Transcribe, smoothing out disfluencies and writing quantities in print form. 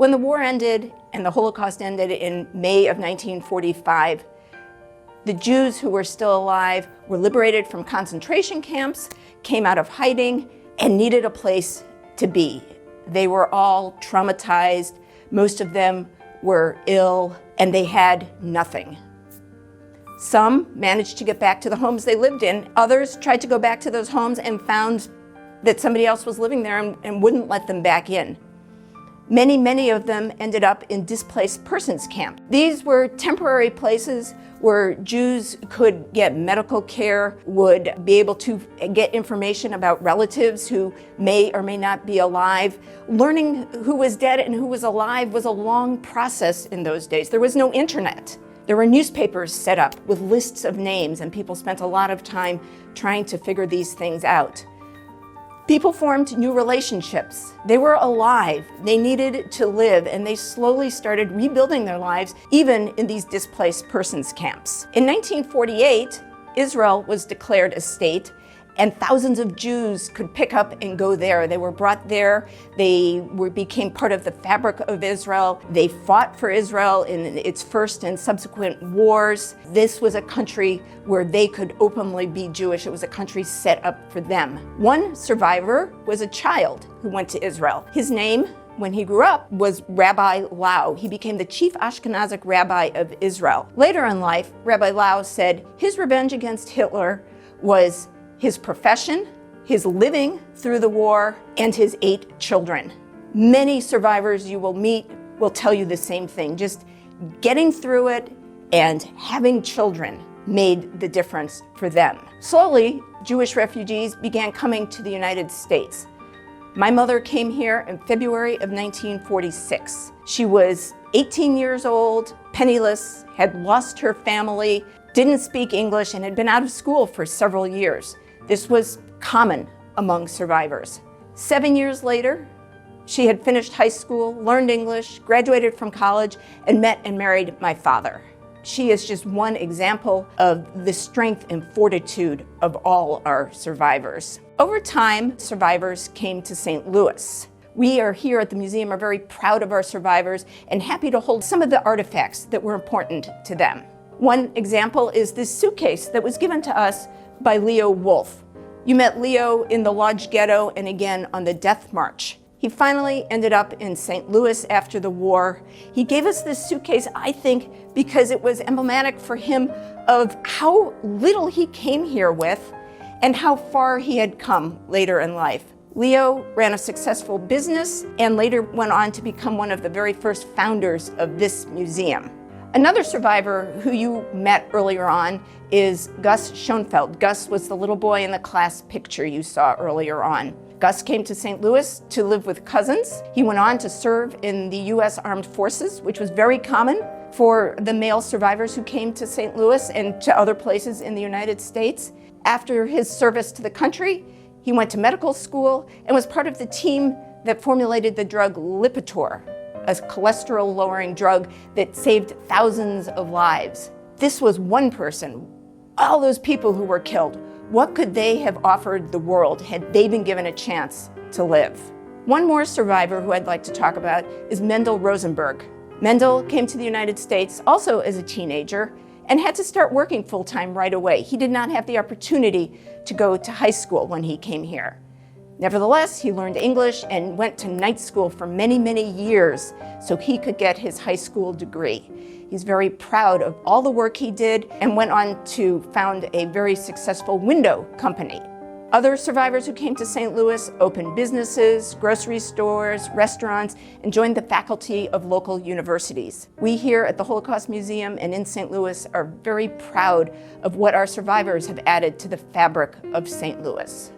When the war ended and the Holocaust ended in May of 1945, the Jews who were still alive were liberated from concentration camps, came out of hiding, and needed a place to be. They were all traumatized. Most of them were ill, and they had nothing. Some managed to get back to the homes they lived in. Others tried to go back to those homes and found that somebody else was living there and wouldn't let them back in. Many of them ended up in Displaced Persons Camps. These were temporary places where Jews could get medical care, would be able to get information about relatives who may or may not be alive. Learning who was dead and who was alive was a long process in those days. There was no internet. There were newspapers set up with lists of names, and people spent a lot of time trying to figure these things out. People formed new relationships. They were alive, they needed to live, and they slowly started rebuilding their lives, even in these displaced persons camps. In 1948, Israel was declared a state, and thousands of Jews could pick up and go there. They were brought there. They became part of the fabric of Israel. They fought for Israel in its first and subsequent wars. This was a country where they could openly be Jewish. It was a country set up for them. One survivor was a child who went to Israel. His name, when he grew up, was Rabbi Lau. He became the chief Ashkenazic rabbi of Israel. Later in life, Rabbi Lau said his revenge against Hitler was his profession, his living through the war, and his 8 children. Many survivors you will meet will tell you the same thing. Just getting through it and having children made the difference for them. Slowly, Jewish refugees began coming to the United States. My mother came here in February of 1946. She was 18 years old, penniless, had lost her family, didn't speak English, and had been out of school for several years. This was common among survivors. 7 years later, she had finished high school, learned English, graduated from college, and met and married my father. She is just one example of the strength and fortitude of all our survivors. Over time, survivors came to St. Louis. We are here at the museum are very proud of our survivors and happy to hold some of the artifacts that were important to them. One example is this suitcase that was given to us by Leo Wolf. You met Leo in the Lodge Ghetto and again on the Death March. He finally ended up in St. Louis after the war. He gave us this suitcase, I think, because it was emblematic for him of how little he came here with and how far he had come later in life. Leo ran a successful business and later went on to become one of the very first founders of this museum. Another survivor who you met earlier on is Gus Schoenfeld. Gus was the little boy in the class picture you saw earlier on. Gus came to St. Louis to live with cousins. He went on to serve in the U.S. Armed Forces, which was very common for the male survivors who came to St. Louis and to other places in the United States. After his service to the country, he went to medical school and was part of the team that formulated the drug Lipitor, a cholesterol-lowering drug that saved thousands of lives. This was one person. All those people who were killed, what could they have offered the world had they been given a chance to live? One more survivor who I'd like to talk about is Mendel Rosenberg. Mendel came to the United States also as a teenager and had to start working full-time right away. He did not have the opportunity to go to high school when he came here. Nevertheless, he learned English and went to night school for many years so he could get his high school degree. He's very proud of all the work he did and went on to found a very successful window company. Other survivors who came to St. Louis opened businesses, grocery stores, restaurants, and joined the faculty of local universities. We here at the Holocaust Museum and in St. Louis are very proud of what our survivors have added to the fabric of St. Louis.